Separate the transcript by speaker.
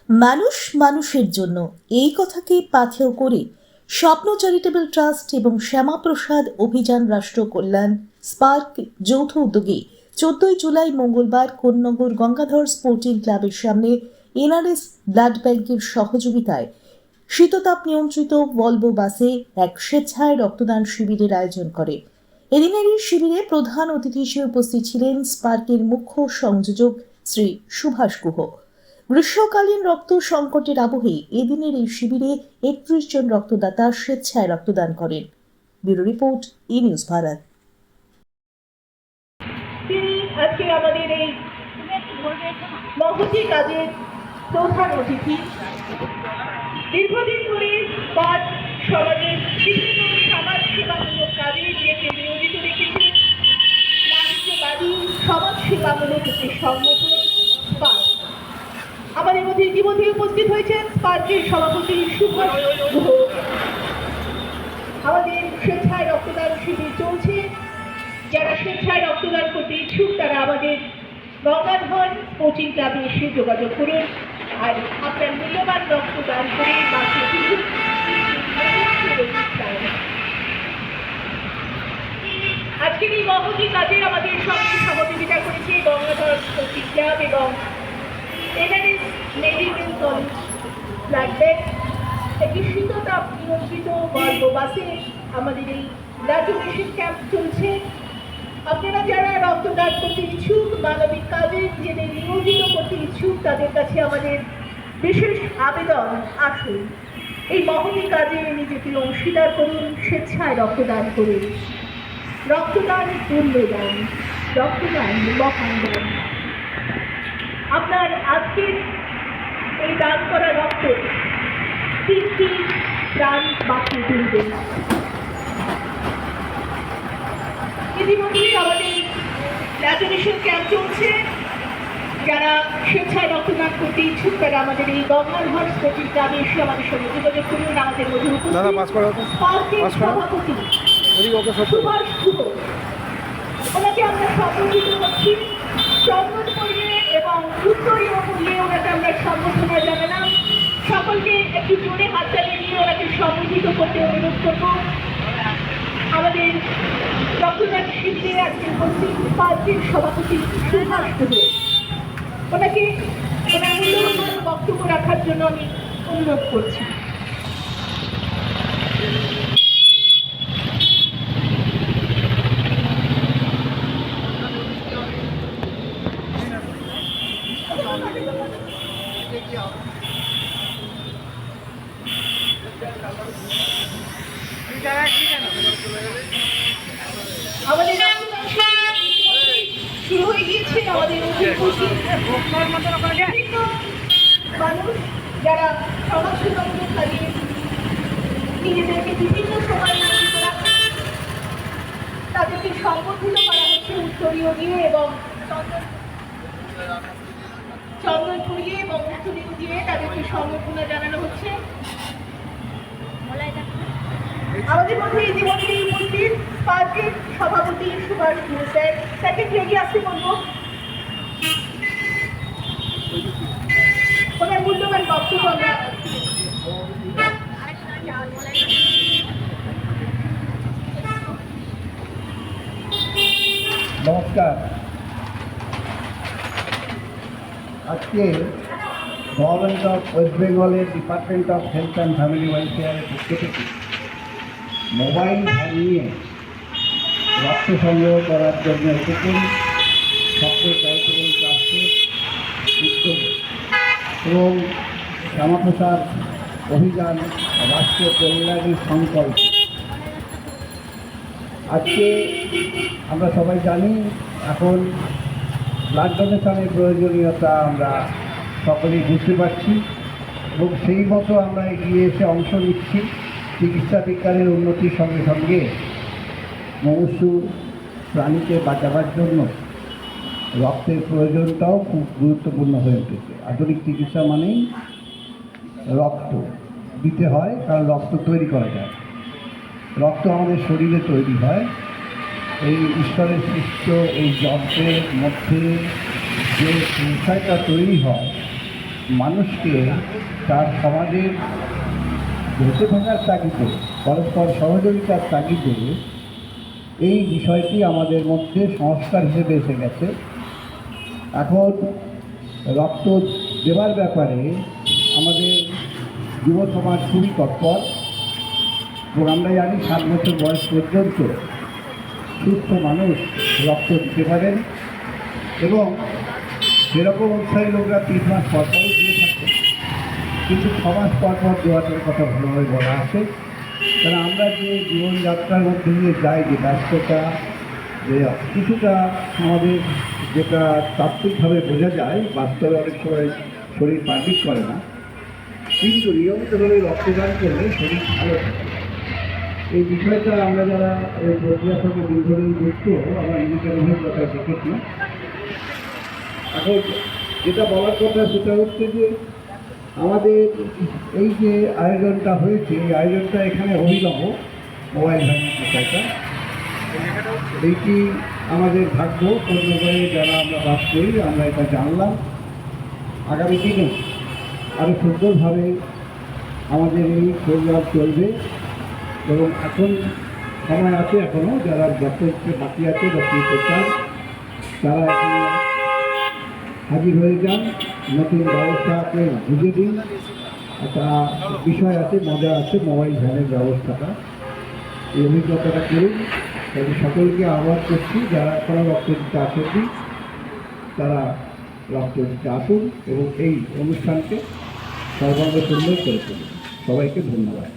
Speaker 1: মানুষ মানুষের জন্য এই কথাকে পাথেয় করে স্বপ্ন চ্যারিটেবল ট্রাস্ট এবং শ্যামাপ্রসাদ অভিযান রাষ্ট্র কল্যাণ স্পার্ক যৌথ উদ্যোগে 14 জুলাই মঙ্গলবার কোন্নগর গঙ্গাধর স্পোর্টিং ক্লাবের সামনে এনআরএস ব্লাড ব্যাংকের সহযোগিতায় শীততাপ নিয়ন্ত্রিত ভলভো বাসে এক স্বেচ্ছায় রক্তদান শিবিরের আয়োজন করে। এদিনের এই শিবিরে প্রধান অতিথি হিসেবে উপস্থিত ছিলেন স্পার্কের মুখ্য সংযোজক শ্রী সুভাষ গুহ। গ্রীষ্মকালীন রক্ত সংকটের আবহে এদিনের এই শিবিরে 31 জন রক্তদাতা স্বেচ্ছায় রক্তদান করেন। ব্যুরো রিপোর্ট, ই নিউজ ভারত।
Speaker 2: তিনি আজকে আমাদের এই মহতি কাজের প্রধান অতিথি। দীর্ঘদিন ধরে স্পার্ক সমাজের বিভিন্ন সমাজ সেবামূলক কাজে নিজেকে নিয়োজিত রেখেছে। রাষ্ট্রবাদী সমাজ সেবামূলক একটি সংগঠন স্পার্ক। আমাদের মধ্যে ইতিমধ্যে উপস্থিত হয়েছেন স্পার্কের সভাপতি সুভাষ গুহ। আমাদের স্বেচ্ছায় রক্তদান শিবির চলছে। যারা স্বেচ্ছায় রক্তদান করতে ইচ্ছুক তারা আমাদের গঙ্গাধর স্পোর্টিং ক্লাবে এসে যোগাযোগ করুন। আর আপনার মূল্যবান রক্তদান করে আজকের এই মহতি কাজে আমাদের সঙ্গে সহযোগিতা করেছে গঙ্গাধর স্পোর্টিং ক্লাব এবং NRS medical college blood bank. একটি শীততাপ নিয়ন্ত্রিত ভলভো বাসে আমাদের এই ব্লাড ডোনেশন ক্যাম্প চলছে। আপনারা যারা রক্তদান করতে ইচ্ছুক, মানবিক কাজে নিজেদের নিয়োজিত করতে ইচ্ছুক, তাদের কাছে আমাদের বিশেষ আবেদন, আসুন এই মহতি কাজে নিজেকে অংশীদার করুন, স্বেচ্ছায় রক্তদান করুন। রক্তদান পুণ্যদান, রক্তদান মহান দান। আপনার আজকের এই দান করা রক্ত 3টি প্রাণ বাঁচিয়ে তুলবে। ইতিমধ্যেই আমাদের ব্লাড ডোনেশন ক্যাম্প চলছে। যারা স্বেচ্ছায় রক্তদান করতে ইচ্ছুক তারা আমাদের এই গঙ্গাধর স্পোর্টিং ক্লাবে এসে আমাদের সঙ্গে যোগাযোগ করুন। আমাদের মধ্যে সভাপতি সুভাষ গুহ, ওনাকে আমরা সম্বোধিত করছি। চন্দন পরিয়ে এবং উত্তরীয় পরিয়ে ওনাকে আমরা সম্বোধনা জানালাম। সকলকে একটু জোরে হাততালি দিয়ে ওনাকে সম্বোধিত করতে অনুরোধ করব। আমাদের রক্তদান শিবিরে আজকে উপস্থিত স্পার্কের সভাপতি সুভাষ গুহ, ওনাকে ওনার মূল্যবান বক্তব্য রাখার জন্য আমি অনুরোধ করছি। আমাদের শুরু হয়ে গিয়েছে। আমাদের মানুষ যারা সমাজ সেবামূলক কাজে নিজেদেরকে বিভিন্ন সময় নিয়োজিত রাখে, তাদেরকে সম্বোধিত করা হচ্ছে উত্তরীয় দিয়ে এবং চন্দন পরিয়ে এবং উত্তরীয় দিয়ে তাদেরকে সম্বোধনা জানানো হচ্ছে। আমাদের মধ্যে ইতিমধ্যে উপস্থিত স্পার্কের সভাপতি সুভাষ গুহ স্যার, তাকে এগিয়ে আসতে বলবো। ওনার মূল্যবান বক্তব্য আমরা
Speaker 3: নমস্কার। আজকে গভর্নমেন্ট অফ ওয়েস্ট বেঙ্গলের department of health and family ওয়েলফেয়ারের পক্ষ থেকে মোবাইল ভ্যান নিয়ে রক্ত সংগ্রহ করার জন্য এসেছেন স্বপ্ন চ্যারিটেবল ট্রাস্টের উদ্যোগে এবং শ্যামাপ্রসাদ অভিযান রাষ্ট্রীয় কল্যাণের সংকল্প। আজকে আমরা সবাই জানি এখন ব্লাড ডোনেশনের প্রয়োজনীয়তা আমরা সকলেই বুঝতে পারছি এবং সেই মতো আমরা এগিয়ে এসে অংশ নিচ্ছি। চিকিৎসা বিজ্ঞানের উন্নতির সঙ্গে সঙ্গে মনুষ্য প্রাণীকে বাঁচাবার জন্য রক্তের প্রয়োজনটাও খুব গুরুত্বপূর্ণ হয়ে উঠেছে। আধুনিক চিকিৎসা মানেই রক্ত দিতে হয়, কারণ রক্ত তৈরি করা যায়। রক্ত আমাদের শরীরে তৈরি হয়। এই ঈশ্বরের সৃষ্ট এই যন্ত্রের মধ্যে যে বিষয়টা তৈরি হয় মানুষকে তার সমাজের বেঁচে থাকার তাগিদে, পরস্পর সহযোগিতার তাগিদে এই বিষয়টি আমাদের মধ্যে সংস্কার হিসেবে এসে গেছে। এখন রক্ত দেওয়ার ব্যাপারে আমাদের যুব সমাজ খুবই তৎপর এবং আমরা জানি 7 বছর বয়স পর্যন্ত সুস্থ মানুষ রক্ত দিতে পারেন এবং সেরকম উৎসাহী লোকরা 3 মাস পর পরও দিয়ে থাকতেন, কিন্তু 6 মাস পর পর দেওয়াটার কথা ভালোভাবে বলা আছে। কারণ আমরা যে জীবনযাত্রার মধ্যে দিয়ে যাই, যে ব্যস্ততা, যে কিছুটা আমাদের যেটা তাত্ত্বিকভাবে বোঝা যায়, বাস্তবে অনেক সময় শরীর পারমিট করে না, কিন্তু নিয়মিতভাবে রক্তদান করলে শরীর ভালো থাকে। এই বিষয়টা আমরা যারা এই প্রক্রিয়ার সঙ্গে দীর্ঘদিন যুক্ত, আমরা নিজেদের অভিজ্ঞতায় দেখেছি। এখন যেটা বলার কথা সেটা হচ্ছে যে আমাদের এই যে আয়োজনটা হয়েছে, এই আয়োজনটা এখানে অভিনব মোবাইল ভ্যানের বিষয়টা, এইটি আমাদের ভাগ্য। পূর্ণবারে যারা আমরা বাস করি আমরা এটা জানলাম। আগামী দিনে আরও সুন্দরভাবে আমাদের এই প্রোগ্রাম চলবে এবং এখন সময় আছে, এখনও যারা রক্ত দিতে বাকি আছে, রক্ত দিতে চান, তারা এখন হাজির হয়ে যান, নতুন ব্যবস্থাকে বুঝে দিন। একটা বিষয় আছে, মজা আছে মোবাইল ভ্যানের ব্যবস্থাটা, এই অভিজ্ঞতাটা করুন। তাই সকলকে আহ্বান করছি, যারা এখনও রক্ত দিতে আসেননি তারা রক্ত দিতে আসুন এবং এই অনুষ্ঠানকে সর্বাঙ্গ সুন্দর করে তুলুন। সবাইকে ধন্যবাদ।